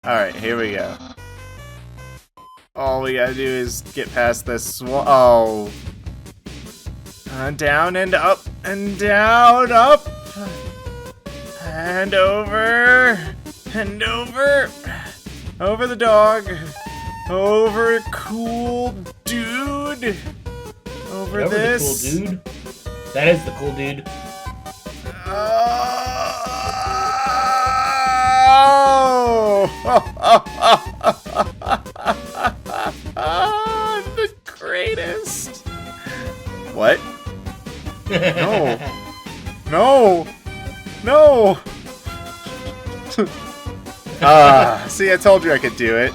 Alright, here we go. All we gotta do is get past this oh. Down and up and down, up. And over. And over. Over the dog. Over cool dude. Over this. The cool dude. That is the cool dude. I'm the greatest. What? No. No. No. See, I told you I could do it.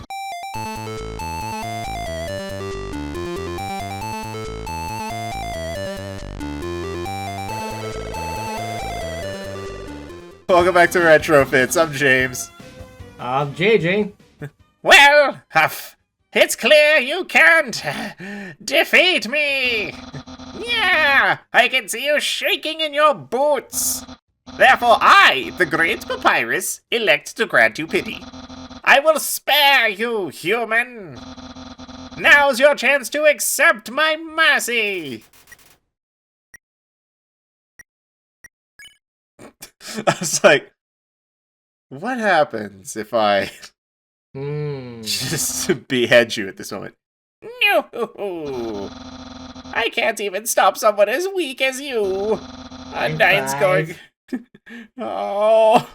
Welcome back to RetroFits. I'm James. I'm JJ. Well, Huff, it's clear you can't defeat me. Yeah, I can see you shaking in your boots. Therefore, I, the great Papyrus, elect to grant you pity. I will spare you, human. Now's your chance to accept my mercy. I was like, what happens if I just behead you at this moment? No, I can't even stop someone as weak as you. Undyne's going... Oh,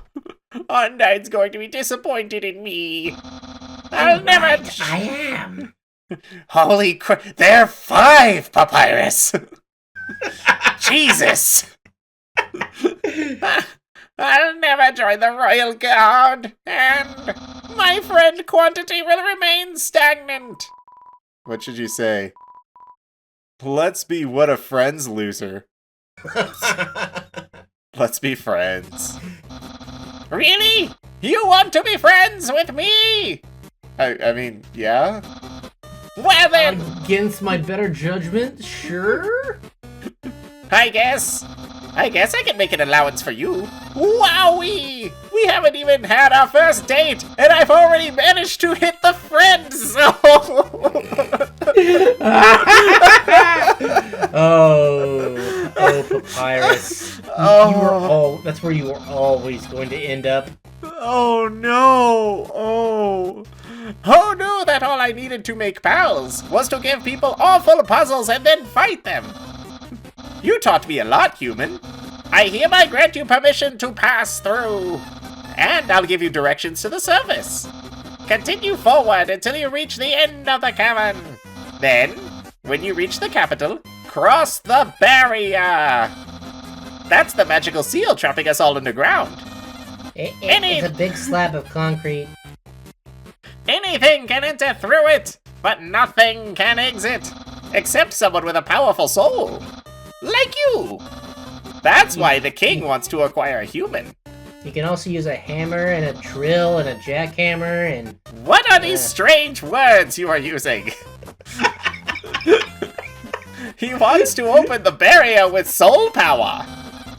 Undyne's going to be disappointed in me. I'll never... I am. Holy crap, they're 5, Papyrus. Jesus. I'll never join the Royal Guard, and my friend Quantity will remain stagnant. What should you say? Let's be what a friends, loser. Let's be friends. Really? You want to be friends with me? I mean, yeah? Well then! Against my better judgment, sure? I guess I can make an allowance for you. Wowee! We haven't even had our first date, and I've already managed to hit the friend zone! Oh, Papyrus. That's where you were always going to end up. Oh no! Oh no, that all I needed to make pals was to give people awful puzzles and then fight them. You taught me a lot, human. I hereby grant you permission to pass through. And I'll give you directions to the surface. Continue forward until you reach the end of the cavern. Then, when you reach the capital, cross the barrier. That's the magical seal trapping us all underground. It's a big slab of concrete. Anything can enter through it, but nothing can exit. Except someone with a powerful soul. Like you! That's why the king wants to acquire a human. You can also use a hammer and a drill and a jackhammer and... What are these strange words you are using? He wants to open the barrier with soul power.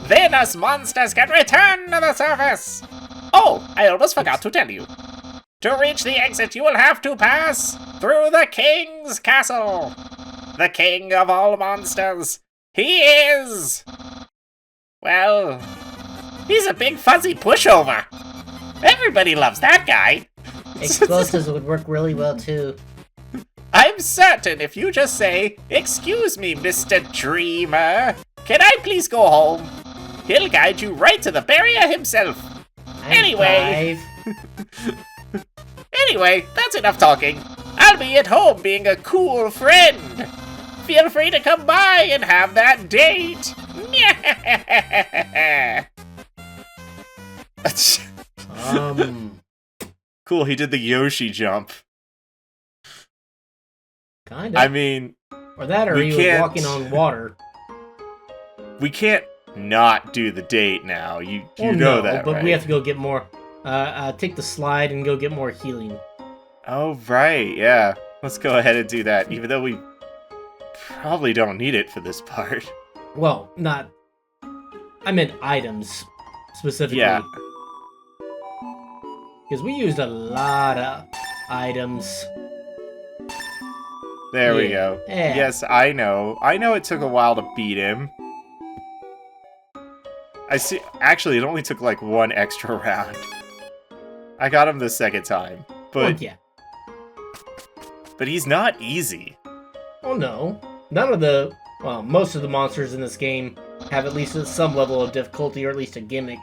Then us monsters can return to the surface. Oh, I almost forgot to tell you. To reach the exit, you will have to pass through the king's castle. The king of all monsters. He is... Well, he's a big fuzzy pushover. Everybody loves that guy. Explosives would work really well, too. I'm certain if you just say, "Excuse me, Mr. Dreamer, can I please go home?" He'll guide you right to the barrier himself. Anyway, that's enough talking. I'll be at home being a cool friend. Feel free to come by and have that date. Cool, he did the Yoshi jump. Kinda. I mean... Or that, or he was walking on water. We can't not do the date now. You know that, but right? We have to go get more... take the slide and go get more healing. Oh, right, yeah. Let's go ahead and do that, even though we probably don't need it for this part. Well, not... I meant items, specifically. Yeah. Because we used a lot of items. There we go. Yeah. Yes, I know. I know it took a while to beat him. I see. Actually, it only took like one extra round. I got him the second time. But, yeah. But he's not easy. Oh no. Well, most of the monsters in this game have at least some level of difficulty, or at least a gimmick.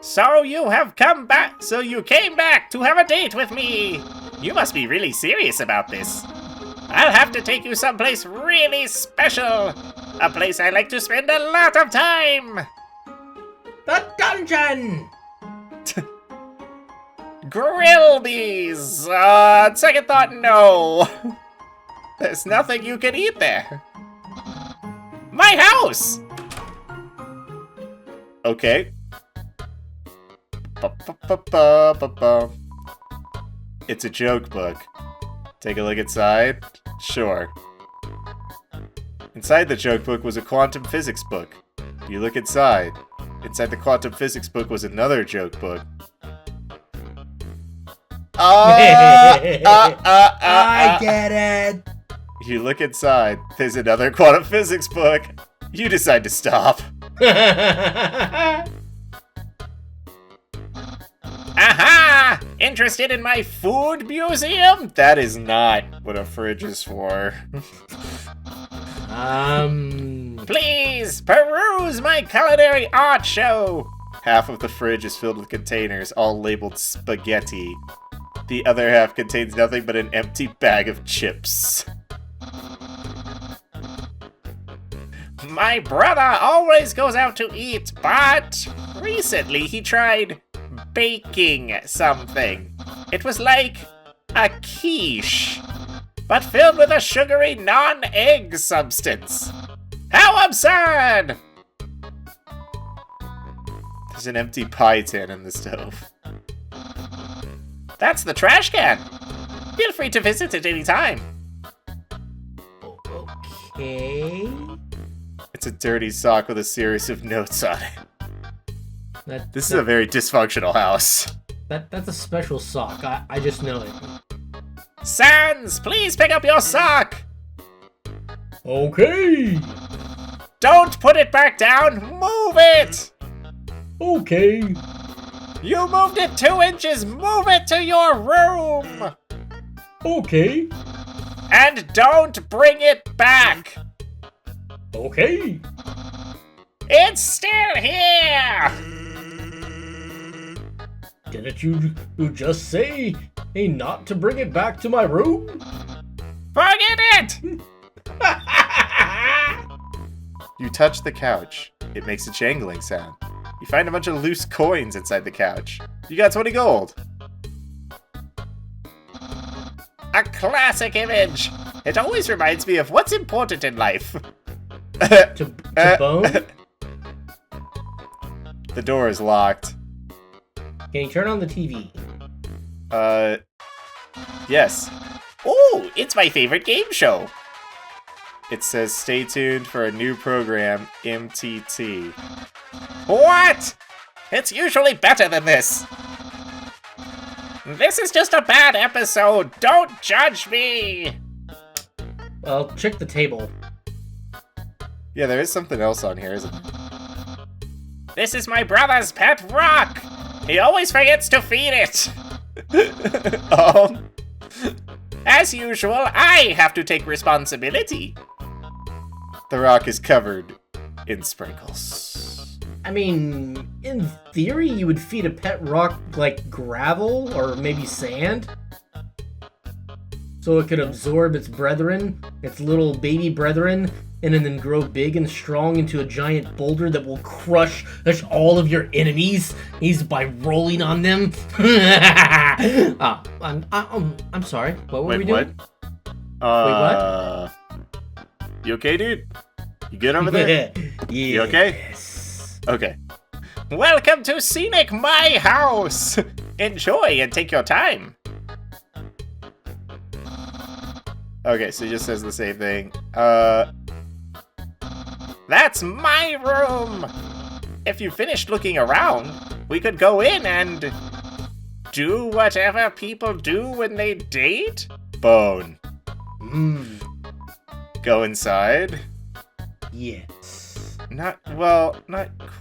So you have come back. So you came back to have a date with me. You must be really serious about this. I'll have to take you someplace really special. A place I like to spend a lot of time. The dungeon! Grillby's. On second thought, no. There's nothing you can eat there. My house! Okay. It's a joke book. Take a look inside. Sure. Inside the joke book was a quantum physics book. You look inside. Inside the quantum physics book was another joke book. I get it! You look inside. There's another quantum physics book. You decide to stop. Aha! Interested in my food museum? That is not what a fridge is for. Please, peruse my culinary art show! Half of the fridge is filled with containers, all labeled spaghetti. The other half contains nothing but an empty bag of chips. My brother always goes out to eat, but recently he tried baking something. It was like a quiche, but filled with a sugary non-egg substance. How absurd! There's an empty pie tin in the stove. That's the trash can. Feel free to visit at any time. Okay. It's a dirty sock with a series of notes on it. This is a very dysfunctional house. That's a special sock. I just know it. Sans, please pick up your sock. Okay. Don't put it back down. Move it. Okay. You moved it 2 inches. Move it to your room. Okay. And don't bring it back. Okay. It's still here. Didn't you just say, hey, not to bring it back to my room? Forget it! You touch the couch. It makes a jangling sound. You find a bunch of loose coins inside the couch. You got 20 gold. A classic image. It always reminds me of what's important in life. To bone? The door is locked. Can you turn on the TV? Yes. Oh, it's my favorite game show. It says stay tuned for a new program, MTT. What? It's usually better than this. This is just a bad episode. Don't judge me. Well, check the table. Yeah, there is something else on here, isn't there? This is my brother's pet rock. He always forgets to feed it. As usual, I have to take responsibility. The rock is covered in sprinkles. I mean, in theory, you would feed a pet rock like gravel or maybe sand, so it could absorb its brethren, its little baby brethren, and then grow big and strong into a giant boulder that will crush all of your enemies by rolling on them. I'm sorry. What were we doing? What? You okay, dude? You good over there? You okay? Yes. Okay. Welcome to Scenic My House. Enjoy and take your time. Okay, so it just says the same thing. That's my room! If you finished looking around, we could go in and do whatever people do when they date? Bone. Go inside? Yes. Not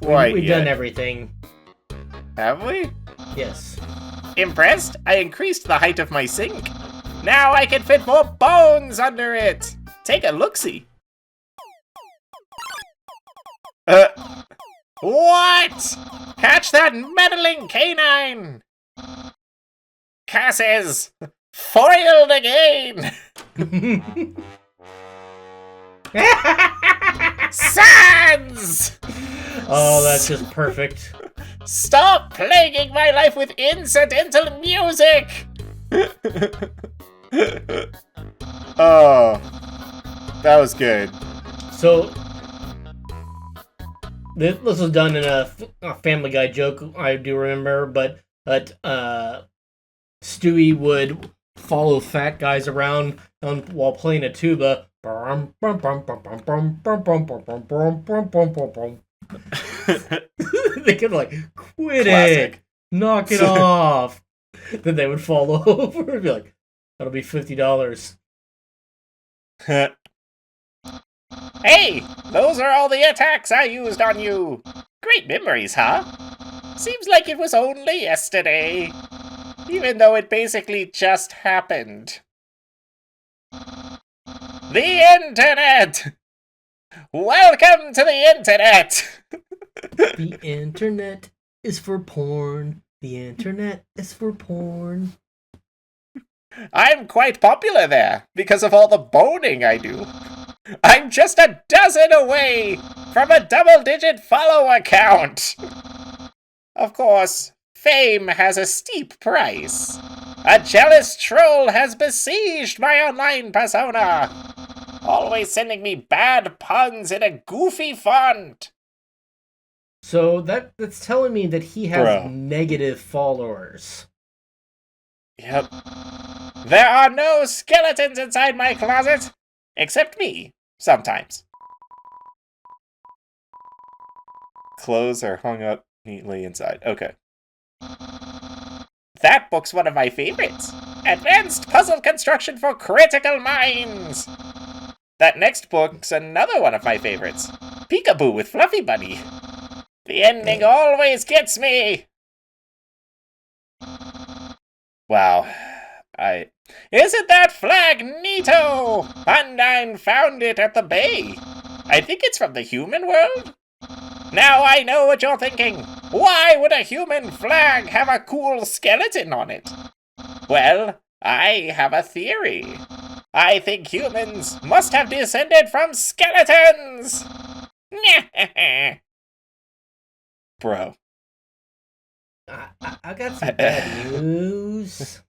quite We've yet. done everything. Have we? Yes. Impressed? I increased the height of my sink. Now I can fit more bones under it. Take a look-see. What? Catch that meddling canine! Casses! Foiled again! Sans! Oh, that's just perfect. Stop plaguing my life with incidental music! Oh, that was good. So, this was done in a Family Guy joke, I do remember, but Stewie would follow fat guys around while playing a tuba. They could quit Classic. it, knock it off. Then they would fall over and be like, "That'll be $50." Hey, those are all the attacks I used on you. Great memories, huh? Seems like it was only yesterday, even though it basically just happened. The internet! Welcome to the internet! The internet is for porn. The internet is for porn. I'm quite popular there because of all the boning I do. I'm just a dozen away from a double-digit follower count. Of course, fame has a steep price. A jealous troll has besieged my online persona, always sending me bad puns in a goofy font. So that's telling me that he has negative followers. Yep. There are no skeletons inside my closet, except me, sometimes. Clothes are hung up neatly inside. Okay. That book's one of my favorites. Advanced Puzzle Construction for Critical Minds. That next book's another one of my favorites. Peekaboo with Fluffy Bunny. The ending always gets me. Wow. Isn't that flag neato? Undine found it at the bay. I think it's from the human world. Now I know what you're thinking. Why would a human flag have a cool skeleton on it? Well, I have a theory. I think humans must have descended from skeletons. Bro. I got some bad news.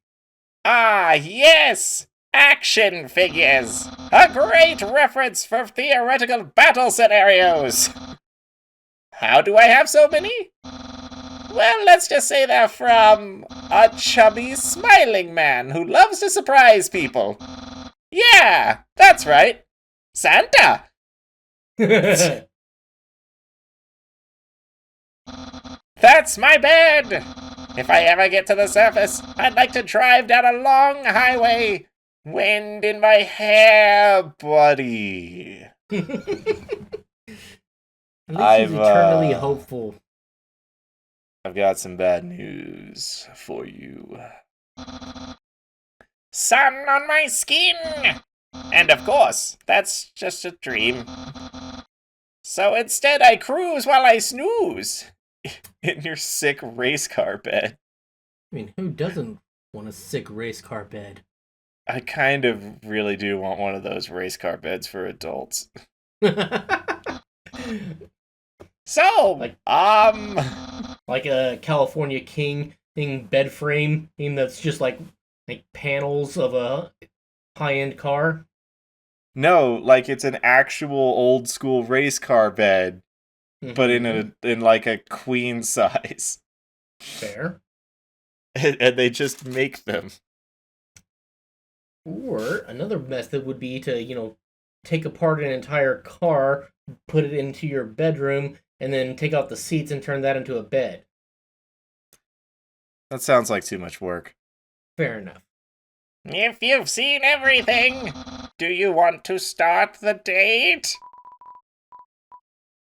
Ah, yes! Action figures! A great reference for theoretical battle scenarios! How do I have so many? Well, let's just say they're from a chubby, smiling man who loves to surprise people. Yeah, that's right. Santa! That's my bed! If I ever get to the surface, I'd like to drive down a long highway. Wind in my hair, buddy. At least he's eternally hopeful. I've got some bad news for you. Sun on my skin! And of course, that's just a dream. So instead I cruise while I snooze. In your sick race car bed. I mean, who doesn't want a sick race car bed? I kind of really do want one of those race car beds for adults. So, like a California King bed frame that's just like panels of a high-end car. No, like it's an actual old school race car bed, but in like a queen size. Fair. And they just make them. Or another method would be to, take apart an entire car, put it into your bedroom, and then take out the seats and turn that into a bed. That sounds like too much work. Fair enough. If you've seen everything, do you want to start the date?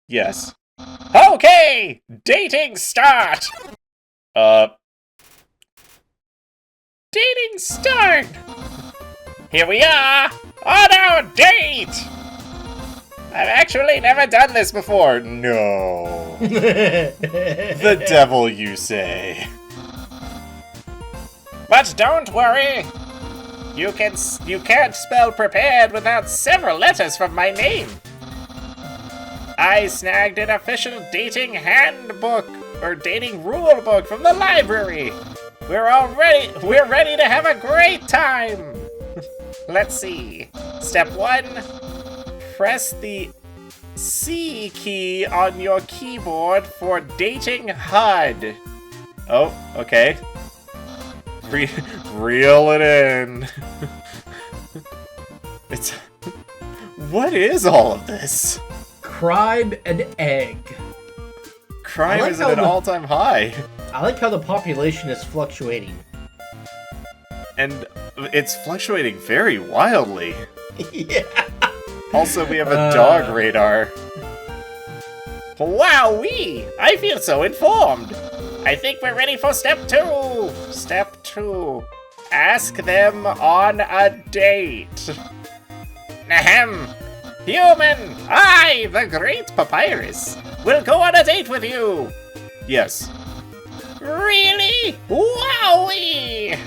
Yes. Okay! Dating start! Dating start! Here we are! On our date! I've actually never done this before. No. The devil, you say. But don't worry. You can't spell prepared without several letters from my name. I snagged an official dating handbook or dating rule book from the library. We're ready to have a great time. Let's see. Step 1. Press the C key on your keyboard for dating HUD. Oh, okay. Reel it in. It's... What is all of this? Crime and egg. Crime is at an all-time high. I like how the population is fluctuating. And it's fluctuating very wildly. Yeah. Also, we have a dog radar. Wowee! I feel so informed. I think we're ready for step 2. Step 2. Ask them on a date. Ahem. Human, I, the great Papyrus, will go on a date with you. Yes. Really? Wowee!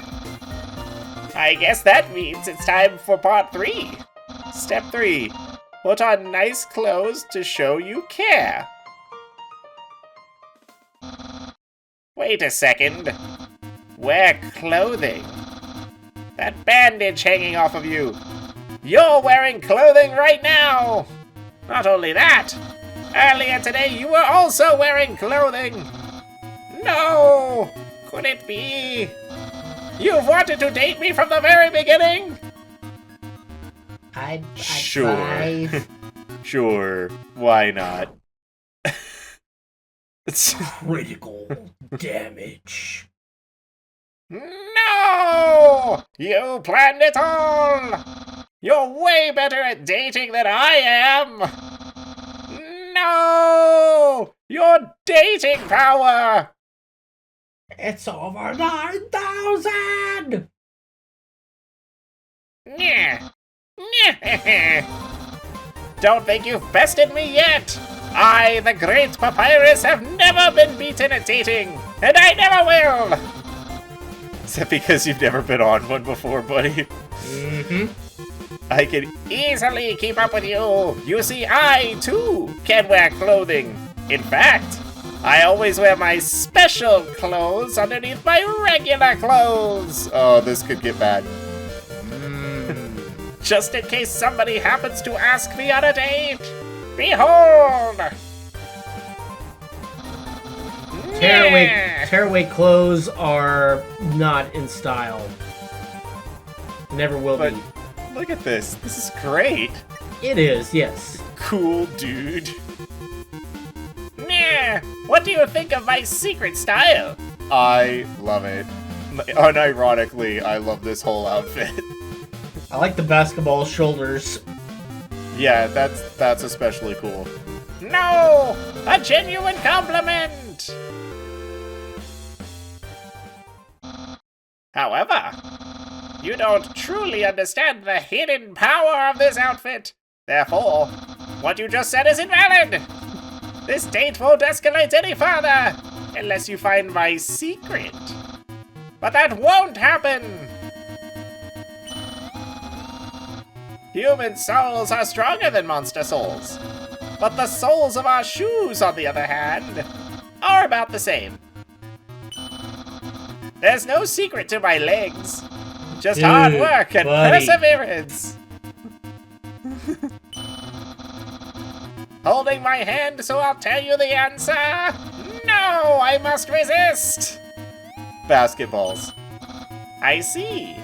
I guess that means it's time for part 3. Step 3. Put on nice clothes to show you care. Wait a second. Wear clothing. That bandage hanging off of you. You're wearing clothing right now! Not only that, earlier today you were also wearing clothing. No! Could it be? You've wanted to date me from the very beginning? I'd Sure. five. Sure. Why not? Critical damage. No! You planned it all! You're way better at dating than I am! No! Your dating power! It's over 9,000! Yeah. Don't think you've bested me yet! I, the great Papyrus, have never been beaten at dating, and I never will! Is that because you've never been on one before, buddy? Mm-hmm. I can easily keep up with you. You see, I, too, can wear clothing. In fact, I always wear my special clothes underneath my regular clothes. Oh, this could get bad. Just in case somebody happens to ask me on a date. Behold! Tearaway clothes are not in style. Never will But be. look at this. This is great. It is, yes. Cool, dude. Nah, what do you think of my secret style? I love it. Unironically, I love this whole outfit. I like the basketball shoulders. Yeah, that's especially cool. No! A genuine compliment! However, you don't truly understand the hidden power of this outfit. Therefore, what you just said is invalid. This date won't escalate any further unless you find my secret. But that won't happen. Human souls are stronger than monster souls. But the soles of our shoes, on the other hand, are about the same. There's no secret to my legs. Just hard work and perseverance. Holding my hand so I'll tell you the answer? No, I must resist. Basketballs. I see.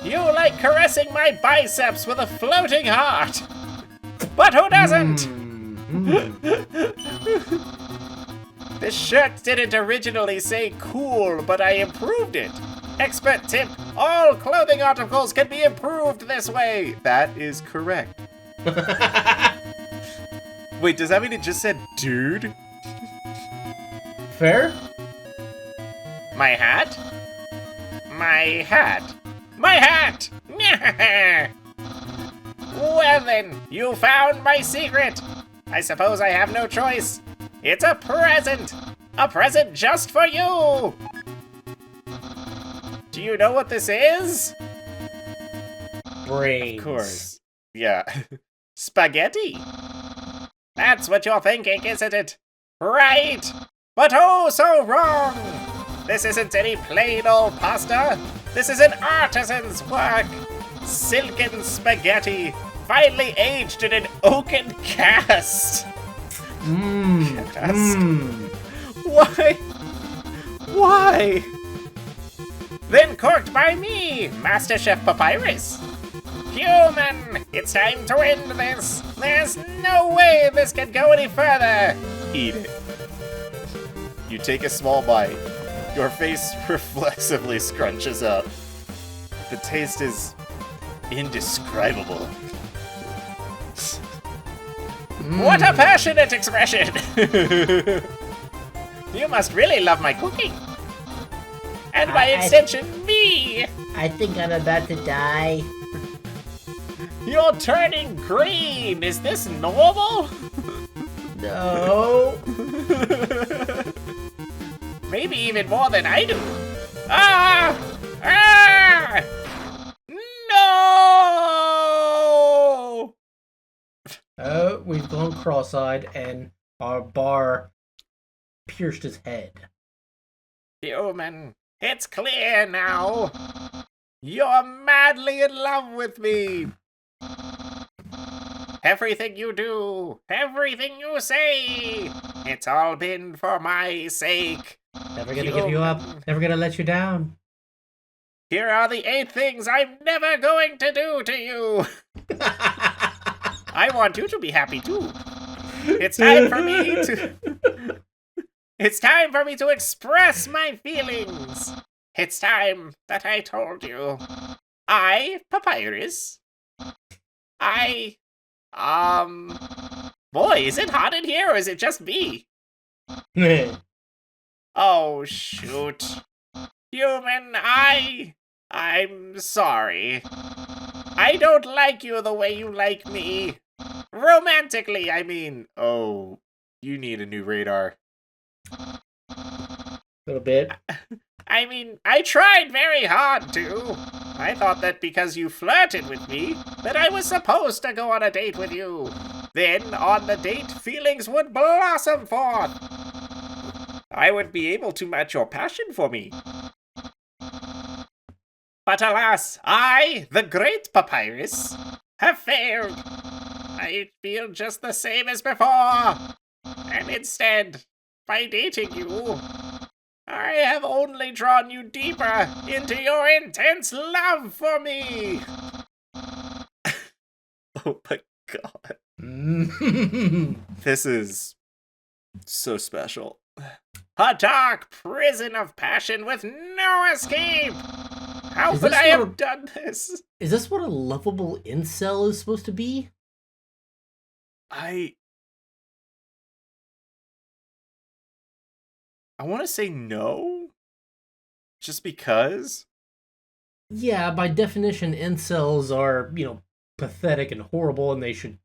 You like caressing my biceps with a floating heart. But who doesn't? This shirt didn't originally say cool, but I improved it. Expert tip, all clothing articles can be improved this way. That is correct. Wait, does that mean it just said dude? Fair? My hat? My hat. My hat! Well then, you found my secret. I suppose I have no choice. It's a present! A present just for you! Do you know what this is? Brains. Of course. Yeah. Spaghetti. That's what you're thinking, isn't it? Right! But oh, so wrong! This isn't any plain old pasta. This is an artisan's work. Silken spaghetti, finely aged in an oaken cast. Why? Why? Then corked by me, Master Chef Papyrus. Human, it's time to end this. There's no way this can go any further. Eat it. You take a small bite. Your face reflexively scrunches up. The taste is indescribable. What a passionate expression! You must really love my cooking. And by extension, me! I think I'm about to die. You're turning green! Is this normal? No. Maybe even more than I do. Ah! Ah! No! We've gone cross-eyed and our bar pierced his head. Human, it's clear now. You're madly in love with me. Everything you do, everything you say, it's all been for my sake. Never gonna give you up, never gonna let you down. Here are the 8 things I'm never going to do to you. I want you to be happy too. It's time for me to... It's time for me to express my feelings. It's time that I told you. I, Papyrus. Boy, is it hot in here or is it just me? Oh, shoot. Human, I'm sorry. I don't like you the way you like me. Romantically, I mean. Oh, you need a new radar. A little bit. I mean, I tried very hard to. I thought that because you flirted with me, that I was supposed to go on a date with you. Then, on the date, feelings would blossom forth. I would be able to match your passion for me. But alas, I, the great Papyrus, have failed. I feel just the same as before. And instead, by dating you, I have only drawn you deeper into your intense love for me. Oh my god. This is so special. A dark prison of passion with no escape. How could I have done this? Is this what a lovable incel is supposed to be? I want to say no. Just because? Yeah, by definition, incels are, pathetic and horrible and they should,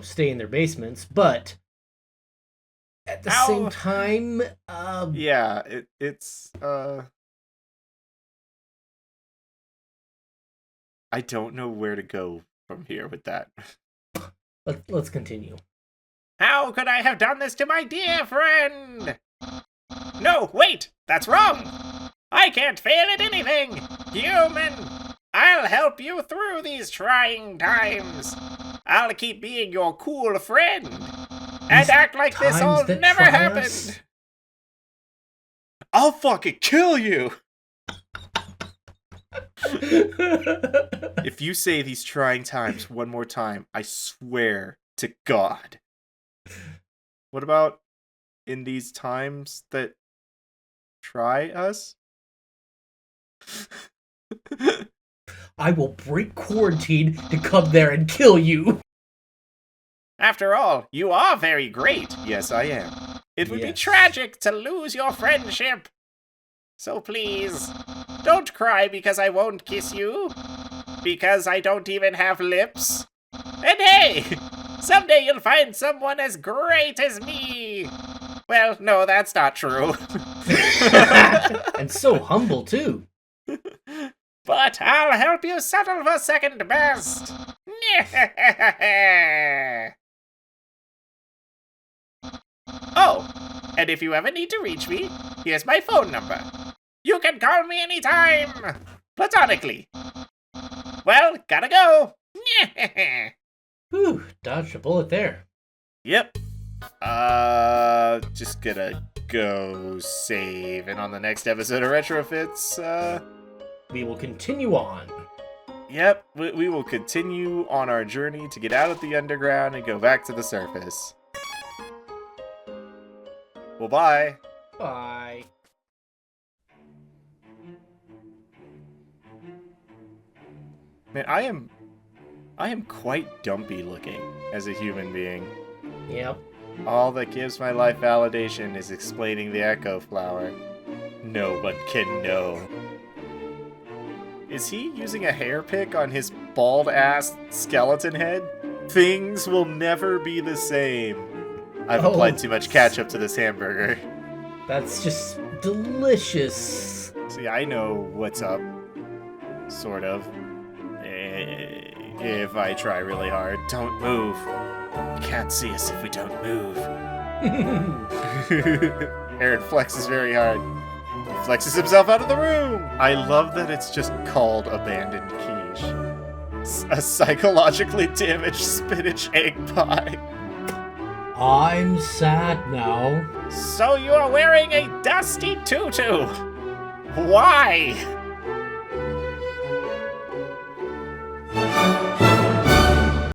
stay in their basements. But at the same time, yeah, it's I don't know where to go from here with that. Let's continue. How could I have done this to my dear friend? No, wait, that's wrong. I can't fail at anything. Human, I'll help you through these trying times. I'll keep being your cool friend and act like this all never happened. I'll fucking kill you. If you say these trying times one more time, I swear to God. What about in these times that try us? I will break quarantine to come there and kill you. After all, you are very great. Yes, I am. It would be tragic to lose your friendship. So please, don't cry because I won't kiss you. Because I don't even have lips. And hey, someday you'll find someone as great as me. Well, no, that's not true. And so humble, too. But I'll help you settle for second best. Oh, and if you ever need to reach me, here's my phone number. You can call me anytime. Platonically. Well, gotta go. Whew, dodged a bullet there. Yep. Just gonna go save. And on the next episode of RetroFits, we will continue on. Yep, we will continue on our journey to get out of the underground and go back to the surface. Well, bye. Bye. Man, I am quite dumpy looking as a human being. Yep. All that gives my life validation is explaining the Echo Flower. No one can know. Is he using a hair pick on his bald-ass skeleton head? Things will never be the same. I've applied too much ketchup to this hamburger. That's just delicious. See, I know what's up. Sort of. If I try really hard. Don't move. You can't see us if we don't move. Aaron flexes very hard. He flexes himself out of the room! I love that it's just called Abandoned Quiche. A psychologically damaged spinach egg pie. I'm sad now. So you are wearing a dusty tutu. Why?